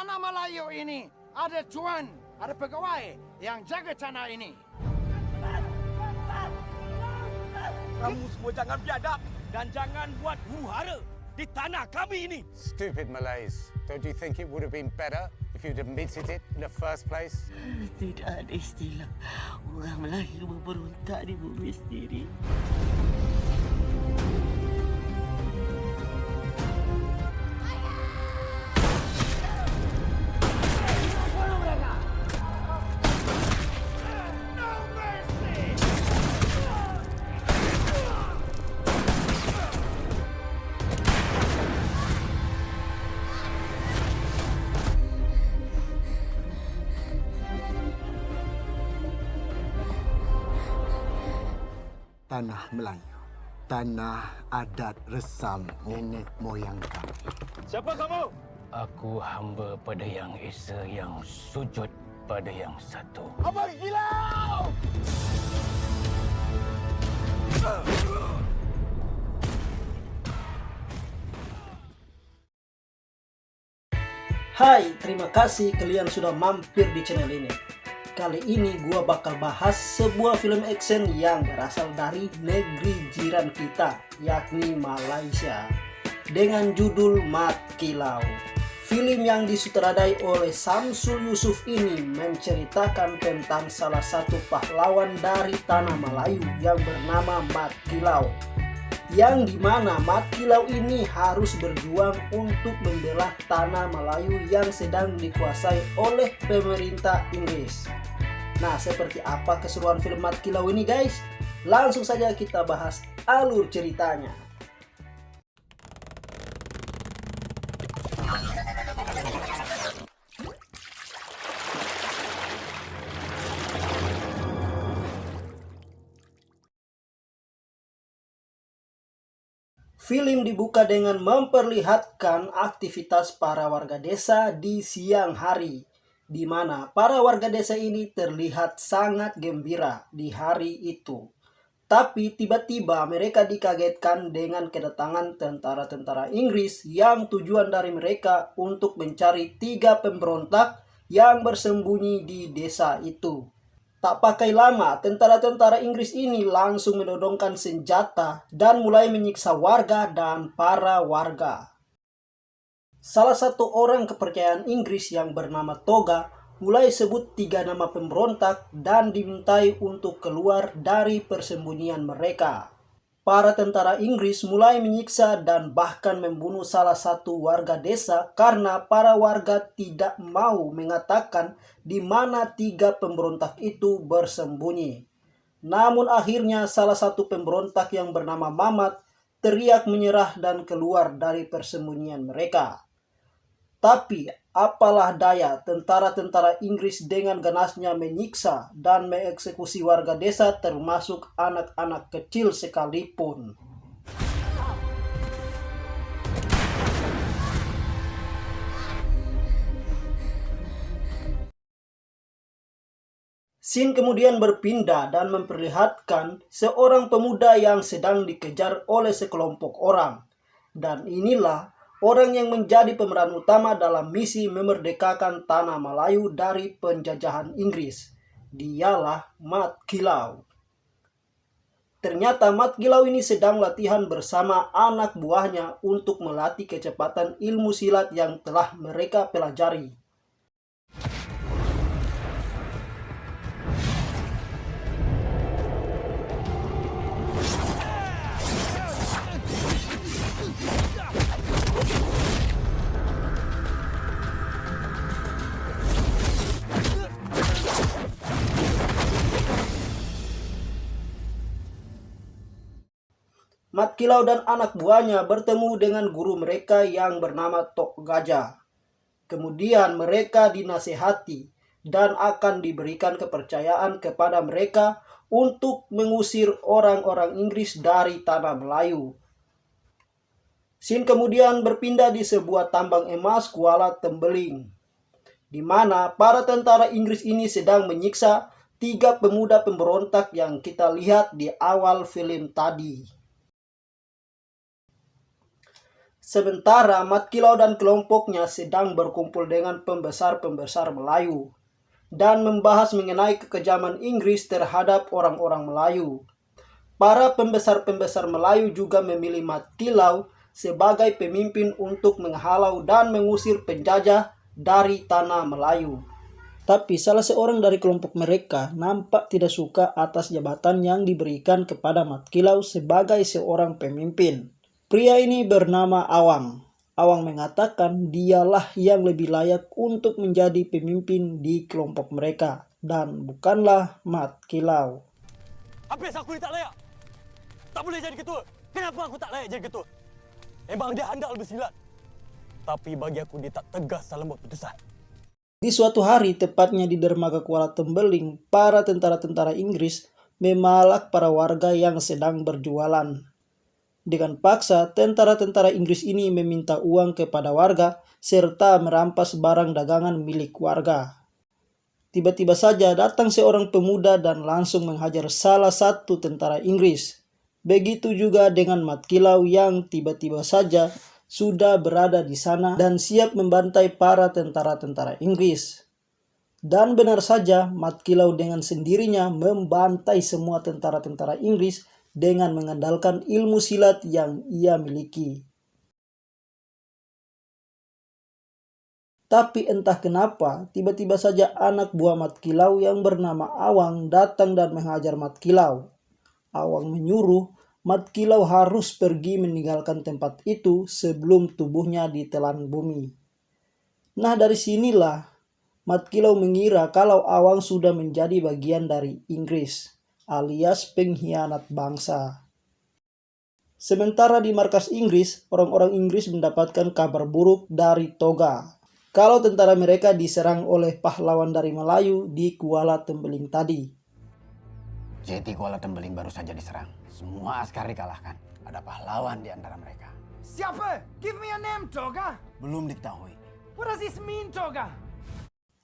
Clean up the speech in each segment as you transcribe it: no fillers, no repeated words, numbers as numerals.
tanah Melayu ini ada tuan, ada pegawai yang jaga tanah ini. Kamu semua jangan biadab dan jangan buat huru-hara di tanah kami ini. Stupid Malays. Don't you think it would have been better if you'd admitted it in the first place? Tidak ada istilah orang Melayu memberontak di bumi sendiri. Tanah Melayu, tanah adat resam nenek moyang kami. Siapa kamu? Aku hamba pada Yang Esa yang sujud pada Yang Satu. Abang Kilau! Hai, terima kasih kalian sudah mampir di channel ini. Kali ini gua bakal bahas sebuah film action yang berasal dari negeri jiran kita, yakni Malaysia, dengan judul Mat Kilau. Film yang disutradai oleh Samsul Yusuf ini menceritakan tentang salah satu pahlawan dari tanah Melayu yang bernama Mat Kilau, yang dimana Mat Kilau ini harus berjuang untuk membela tanah Melayu yang sedang dikuasai oleh pemerintah Inggris. Nah, seperti apa keseruan film Mat Kilau ini guys? Langsung saja kita bahas alur ceritanya. Film dibuka dengan memperlihatkan aktivitas para warga desa di siang hari, di mana para warga desa ini terlihat sangat gembira di hari itu. Tapi tiba-tiba mereka dikagetkan dengan kedatangan tentara-tentara Inggris yang tujuan dari mereka untuk mencari 3 pemberontak yang bersembunyi di desa itu. Tak pakai lama, tentara-tentara Inggris ini langsung menodongkan senjata dan mulai menyiksa warga dan para warga. Salah satu orang kepercayaan Inggris yang bernama Toga mulai sebut 3 nama pemberontak dan dimintai untuk keluar dari persembunyian mereka. Para tentara Inggris mulai menyiksa dan bahkan membunuh salah satu warga desa karena para warga tidak mau mengatakan di mana 3 pemberontak itu bersembunyi. Namun akhirnya salah satu pemberontak yang bernama Mamat teriak menyerah dan keluar dari persembunyian mereka. Tapi apalah daya, tentara-tentara Inggris dengan ganasnya menyiksa dan mengeksekusi warga desa termasuk anak-anak kecil sekalipun. Scene kemudian berpindah dan memperlihatkan seorang pemuda yang sedang dikejar oleh sekelompok orang. Dan inilah orang yang menjadi pemeran utama dalam misi memerdekakan tanah Melayu dari penjajahan Inggris. Dialah Mat Kilau. Ternyata Mat Kilau ini sedang latihan bersama anak buahnya untuk melatih kecepatan ilmu silat yang telah mereka pelajari. Mat Kilau dan anak buahnya bertemu dengan guru mereka yang bernama Tok Gajah. Kemudian mereka dinasehati dan akan diberikan kepercayaan kepada mereka untuk mengusir orang-orang Inggris dari tanah Melayu. Scene kemudian berpindah di sebuah tambang emas Kuala Tembeling, di mana para tentara Inggris ini sedang menyiksa 3 pemuda pemberontak yang kita lihat di awal film tadi. Sementara Mat Kilau dan kelompoknya sedang berkumpul dengan pembesar-pembesar Melayu dan membahas mengenai kekejaman Inggris terhadap orang-orang Melayu. Para pembesar-pembesar Melayu juga memilih Mat Kilau sebagai pemimpin untuk menghalau dan mengusir penjajah dari tanah Melayu. Tapi salah seorang dari kelompok mereka nampak tidak suka atas jabatan yang diberikan kepada Mat Kilau sebagai seorang pemimpin. Pria ini bernama Awang. Awang mengatakan dialah yang lebih layak untuk menjadi pemimpin di kelompok mereka dan bukanlah Mat Kilau. Habis aku ni tak layak. Tak boleh jadi ketua. Kenapa aku tak layak jadi ketua? Memang dia handal bersilat. Tapi bagi aku dia tak tegas dalam buat putusan. Di suatu hari, tepatnya di dermaga Kuala Tembeling, para tentara-tentara Inggris memalak para warga yang sedang berjualan. Dengan paksa, tentara-tentara Inggris ini meminta uang kepada warga serta merampas barang dagangan milik warga. Tiba-tiba saja datang seorang pemuda dan langsung menghajar salah satu tentara Inggris. Begitu juga dengan Mat Kilau yang tiba-tiba saja sudah berada di sana dan siap membantai para tentara-tentara Inggris. Dan benar saja, Mat Kilau dengan sendirinya membantai semua tentara-tentara Inggris dengan mengandalkan ilmu silat yang ia miliki. Tapi entah kenapa, tiba-tiba saja anak buah Mat Kilau yang bernama Awang datang dan menghajar Mat Kilau. Awang menyuruh Mat Kilau harus pergi meninggalkan tempat itu sebelum tubuhnya ditelan bumi. Nah, dari sinilah Mat Kilau mengira kalau Awang sudah menjadi bagian dari Inggris, alias pengkhianat bangsa. Sementara di markas Inggris, orang-orang Inggris mendapatkan kabar buruk dari Toga kalau tentara mereka diserang oleh pahlawan dari Melayu di Kuala Tembeling tadi. JT Kuala Tembeling baru saja diserang. Semua askar dikalahkan. Ada pahlawan di antara mereka. Siapa? Give me a name, Toga. Belum diketahui. What does this mean, Toga?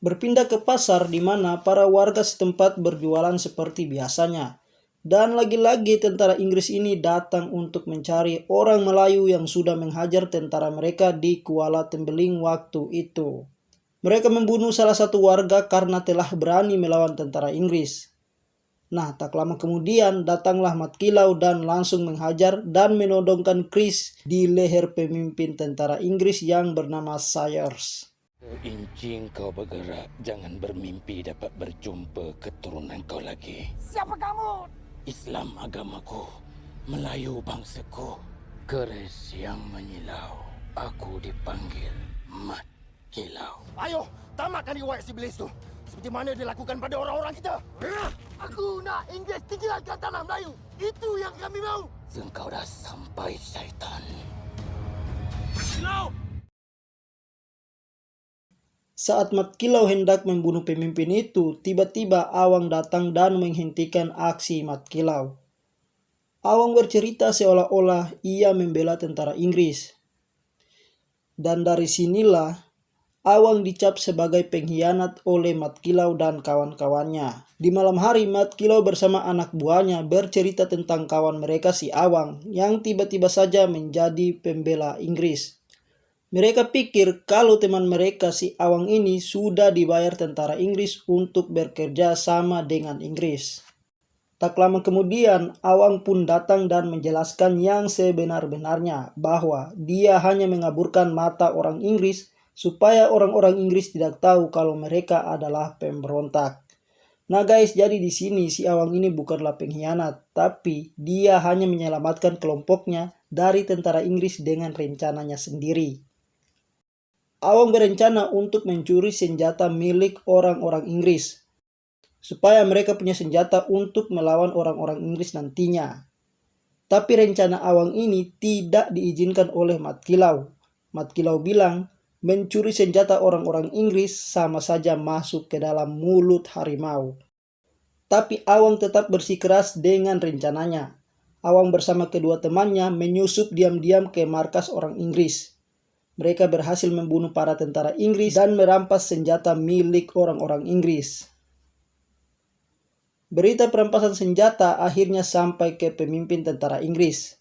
Berpindah ke pasar di mana para warga setempat berjualan seperti biasanya. Dan lagi-lagi tentara Inggris ini datang untuk mencari orang Melayu yang sudah menghajar tentara mereka di Kuala Tembeling waktu itu. Mereka membunuh salah satu warga karena telah berani melawan tentara Inggris. Nah, tak lama kemudian datanglah Mat Kilau dan langsung menghajar dan menodongkan keris di leher pemimpin tentara Inggris yang bernama Sayers. Incing kau bergerak, jangan bermimpi dapat berjumpa keturunan kau lagi. Siapa kamu? Islam agamaku, Melayu bangsaku. Keris yang menyilau, aku dipanggil Mat Kilau. Ayo, tamatkan riwayat si iblis tu. Seperti mana dia lakukan pada orang-orang kita. Aku nak Inggris tinggalkan tanah Melayu. Itu yang kami mahu. Engkau dah sampai, syaitan. Saat Mat Kilau hendak membunuh pemimpin itu, tiba-tiba Awang datang dan menghentikan aksi Mat Kilau. Awang bercerita seolah-olah ia membela tentara Inggris. Dan dari sinilah Awang dicap sebagai pengkhianat oleh Mat Kilau dan kawan-kawannya. Di malam hari, Mat Kilau bersama anak buahnya bercerita tentang kawan mereka si Awang yang tiba-tiba saja menjadi pembela Inggris. Mereka pikir kalau teman mereka si Awang ini sudah dibayar tentara Inggris untuk bekerja sama dengan Inggris. Tak lama kemudian, Awang pun datang dan menjelaskan yang sebenar-benarnya bahwa dia hanya mengaburkan mata orang Inggris supaya orang-orang Inggris tidak tahu kalau mereka adalah pemberontak. Nah guys, jadi di sini si Awang ini bukanlah pengkhianat, tapi dia hanya menyelamatkan kelompoknya dari tentara Inggris dengan rencananya sendiri. Awang berencana untuk mencuri senjata milik orang-orang Inggris, supaya mereka punya senjata untuk melawan orang-orang Inggris nantinya. Tapi rencana Awang ini tidak diizinkan oleh Mat Kilau. Mat Kilau bilang, mencuri senjata orang-orang Inggris sama saja masuk ke dalam mulut harimau. Tapi Awang tetap bersikeras dengan rencananya. Awang bersama kedua temannya menyusup diam-diam ke markas orang Inggris. Mereka berhasil membunuh para tentara Inggris dan merampas senjata milik orang-orang Inggris. Berita perampasan senjata akhirnya sampai ke pemimpin tentara Inggris.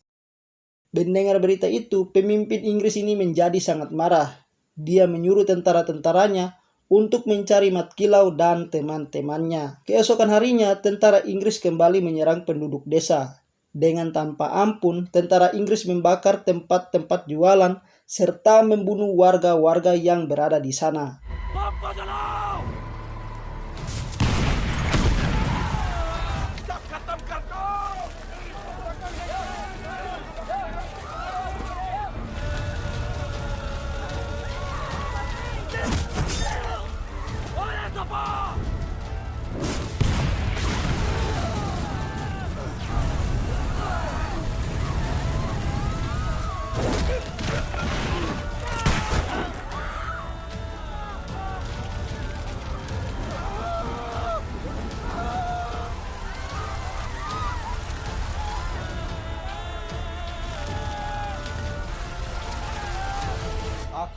Mendengar berita itu, pemimpin Inggris ini menjadi sangat marah. Dia menyuruh tentara-tentaranya untuk mencari Mat Kilau dan teman-temannya. Keesokan harinya, tentara Inggris kembali menyerang penduduk desa. Dengan tanpa ampun, tentara Inggris membakar tempat-tempat jualan serta membunuh warga-warga yang berada di sana.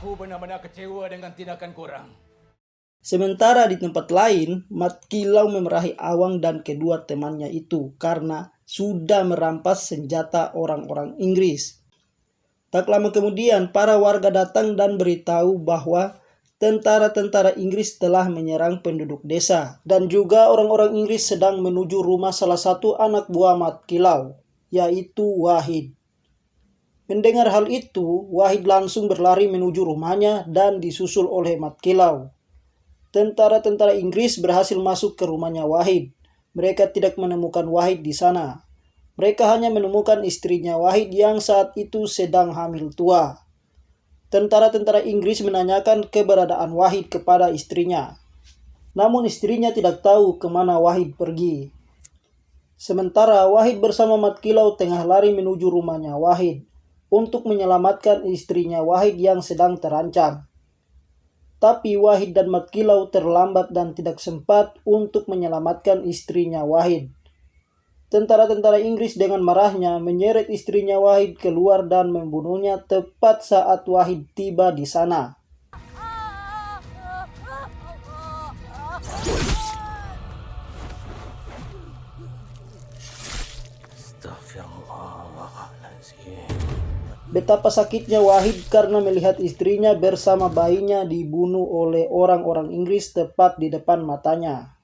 Aku benar-benar kecewa dengan tindakan korang. Sementara di tempat lain, Mat Kilau memerahi Awang dan kedua temannya itu karena sudah merampas senjata orang-orang Inggris. Tak lama kemudian, para warga datang dan beritahu bahwa tentara-tentara Inggris telah menyerang penduduk desa. Dan juga orang-orang Inggris sedang menuju rumah salah satu anak buah Mat Kilau, yaitu Wahid. Mendengar hal itu, Wahid langsung berlari menuju rumahnya dan disusul oleh Mat Kilau. Tentara-tentara Inggris berhasil masuk ke rumahnya Wahid. Mereka tidak menemukan Wahid di sana. Mereka hanya menemukan istrinya Wahid yang saat itu sedang hamil tua. Tentara-tentara Inggris menanyakan keberadaan Wahid kepada istrinya. Namun istrinya tidak tahu kemana Wahid pergi. Sementara Wahid bersama Mat Kilau tengah lari menuju rumahnya Wahid untuk menyelamatkan istrinya Wahid yang sedang terancam. Tapi Wahid dan Mat Kilau terlambat dan tidak sempat untuk menyelamatkan istrinya Wahid. Tentara-tentara Inggris dengan marahnya menyeret istrinya Wahid keluar dan membunuhnya tepat saat Wahid tiba di sana. Betapa sakitnya Wahid karena melihat istrinya bersama bayinya dibunuh oleh orang-orang Inggris tepat di depan matanya.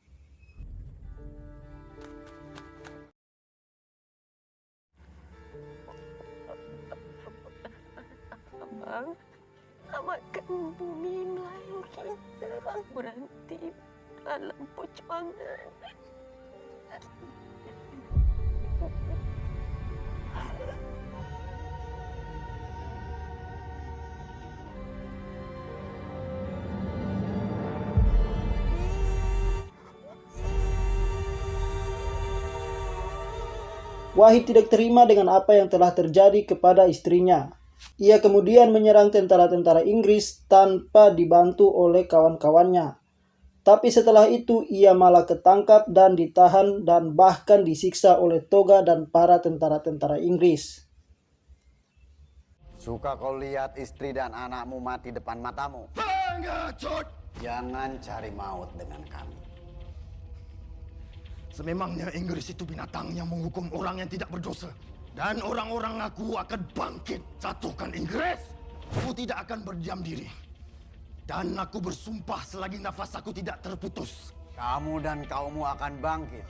Abang, selamatkan bumi Melayu kita berhenti dalam perjuangan. Wahid tidak terima dengan apa yang telah terjadi kepada istrinya. Ia kemudian menyerang tentara-tentara Inggris tanpa dibantu oleh kawan-kawannya. Tapi setelah itu ia malah ketangkap dan ditahan dan bahkan disiksa oleh Toga dan para tentara-tentara Inggris. Suka kau lihat istri dan anakmu mati depan matamu? Pengecut! Jangan cari maut dengan kami. Sememangnya Inggris itu binatang yang menghukum orang yang tidak berdosa. Dan orang-orang aku akan bangkit jatuhkan Inggris. Aku tidak akan berdiam diri. Dan aku bersumpah selagi nafas aku tidak terputus. Kamu dan kaummu akan bangkit.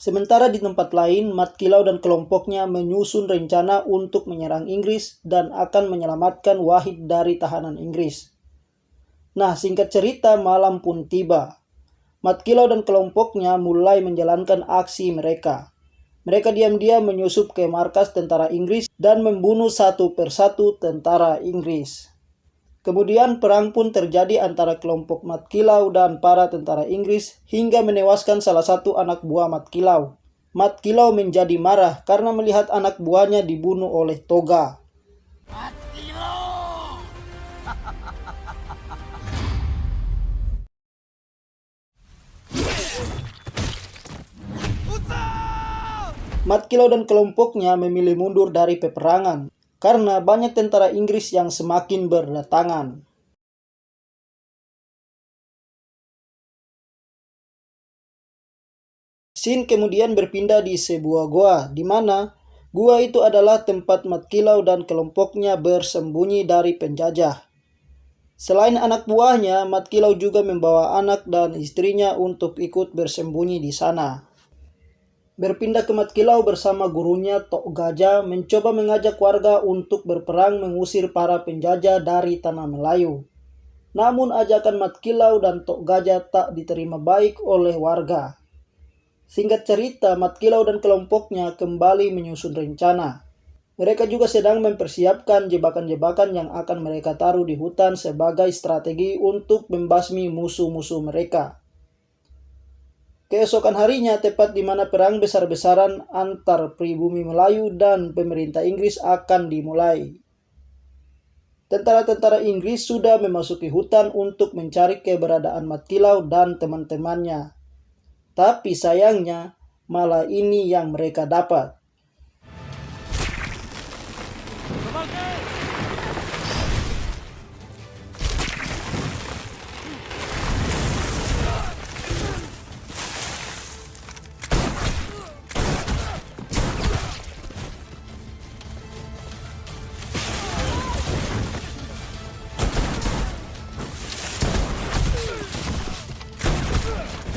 Sementara di tempat lain, Mat Kilau dan kelompoknya menyusun rencana untuk menyerang Inggris dan akan menyelamatkan Wahid dari tahanan Inggris. Nah, singkat cerita, malam pun tiba. Mat Kilau dan kelompoknya mulai menjalankan aksi mereka. Mereka diam-diam menyusup ke markas tentara Inggris dan membunuh satu persatu tentara Inggris. Kemudian perang pun terjadi antara kelompok Mat Kilau dan para tentara Inggris hingga menewaskan salah satu anak buah Mat Kilau. Mat Kilau menjadi marah karena melihat anak buahnya dibunuh oleh Toga. Mat Kilau! Mat Kilau dan kelompoknya memilih mundur dari peperangan karena banyak tentara Inggris yang semakin berdatangan. Scene kemudian berpindah di sebuah goa, di mana gua itu adalah tempat Mat Kilau dan kelompoknya bersembunyi dari penjajah. Selain anak buahnya, Mat Kilau juga membawa anak dan istrinya untuk ikut bersembunyi di sana. Berpindah ke Mat Kilau bersama gurunya Tok Gajah mencoba mengajak warga untuk berperang mengusir para penjajah dari tanah Melayu. Namun ajakan Mat Kilau dan Tok Gajah tak diterima baik oleh warga. Singkat cerita, Mat Kilau dan kelompoknya kembali menyusun rencana. Mereka juga sedang mempersiapkan jebakan-jebakan yang akan mereka taruh di hutan sebagai strategi untuk membasmi musuh-musuh mereka. Keesokan harinya, tepat di mana perang besar-besaran antar pribumi Melayu dan pemerintah Inggris akan dimulai. Tentara-tentara Inggris sudah memasuki hutan untuk mencari keberadaan Mat Kilau dan teman-temannya. Tapi sayangnya, malah ini yang mereka dapat.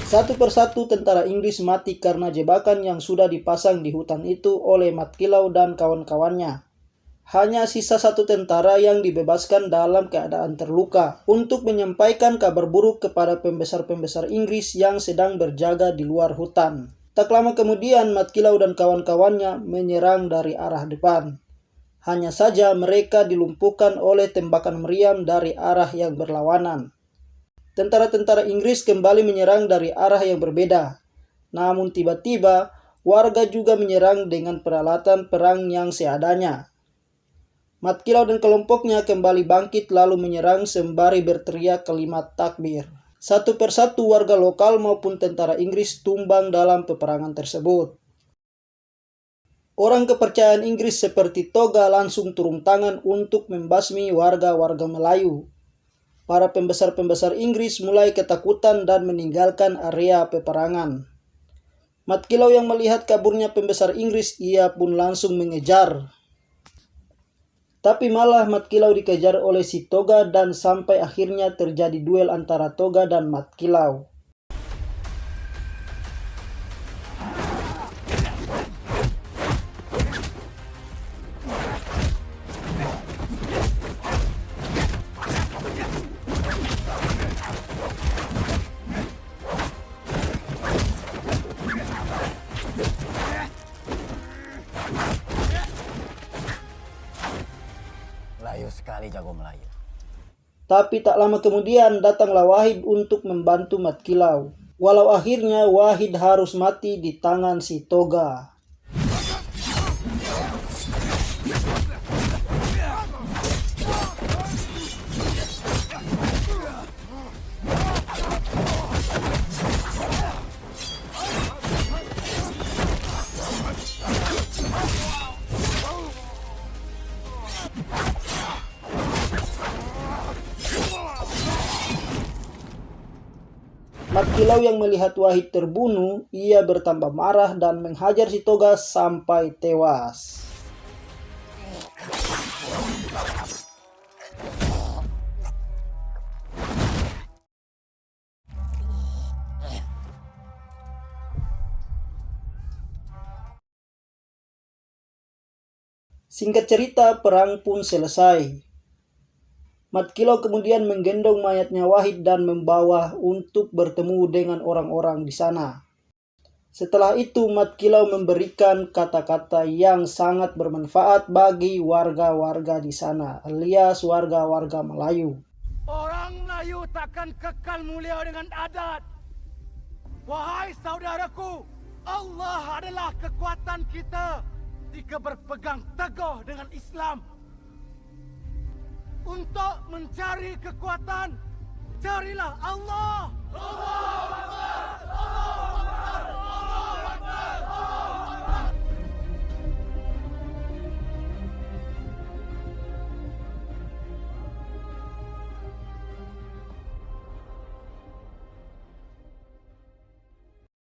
Satu persatu tentara Inggris mati karena jebakan yang sudah dipasang di hutan itu oleh Mat Kilau dan kawan-kawannya. Hanya sisa satu tentara yang dibebaskan dalam keadaan terluka untuk menyampaikan kabar buruk kepada pembesar-pembesar Inggris yang sedang berjaga di luar hutan. Tak lama kemudian Mat Kilau dan kawan-kawannya menyerang dari arah depan. Hanya saja mereka dilumpuhkan oleh tembakan meriam dari arah yang berlawanan. Tentara-tentara Inggris kembali menyerang dari arah yang berbeda. Namun tiba-tiba, warga juga menyerang dengan peralatan perang yang seadanya. Mat Kilau dan kelompoknya kembali bangkit lalu menyerang sembari berteriak kalimat takbir. Satu persatu warga lokal maupun tentara Inggris tumbang dalam peperangan tersebut. Orang kepercayaan Inggris seperti Toga langsung turun tangan untuk membasmi warga-warga Melayu. Para pembesar-pembesar Inggris mulai ketakutan dan meninggalkan area peperangan. Mat Kilau yang melihat kaburnya pembesar Inggris, ia pun langsung mengejar. Tapi malah Mat Kilau dikejar oleh si Toga dan sampai akhirnya terjadi duel antara Toga dan Mat Kilau. Melayu sekali jago Melayu. Tapi tak lama kemudian datanglah Wahid untuk membantu Mat Kilau. Walau akhirnya Wahid harus mati di tangan si Toga. Mat Kilau yang melihat Wahid terbunuh, ia bertambah marah dan menghajar si Toga sampai tewas. Singkat cerita, perang pun selesai. Mat Kilau kemudian menggendong mayatnya Wahid dan membawa untuk bertemu dengan orang-orang di sana. Setelah itu, Mat Kilau memberikan kata-kata yang sangat bermanfaat bagi warga-warga di sana, alias warga-warga Melayu. Orang Melayu takkan kekal mulia dengan adat. Wahai saudaraku, Allah adalah kekuatan kita jika berpegang teguh dengan Islam. Untuk mencari kekuatan, carilah Allah.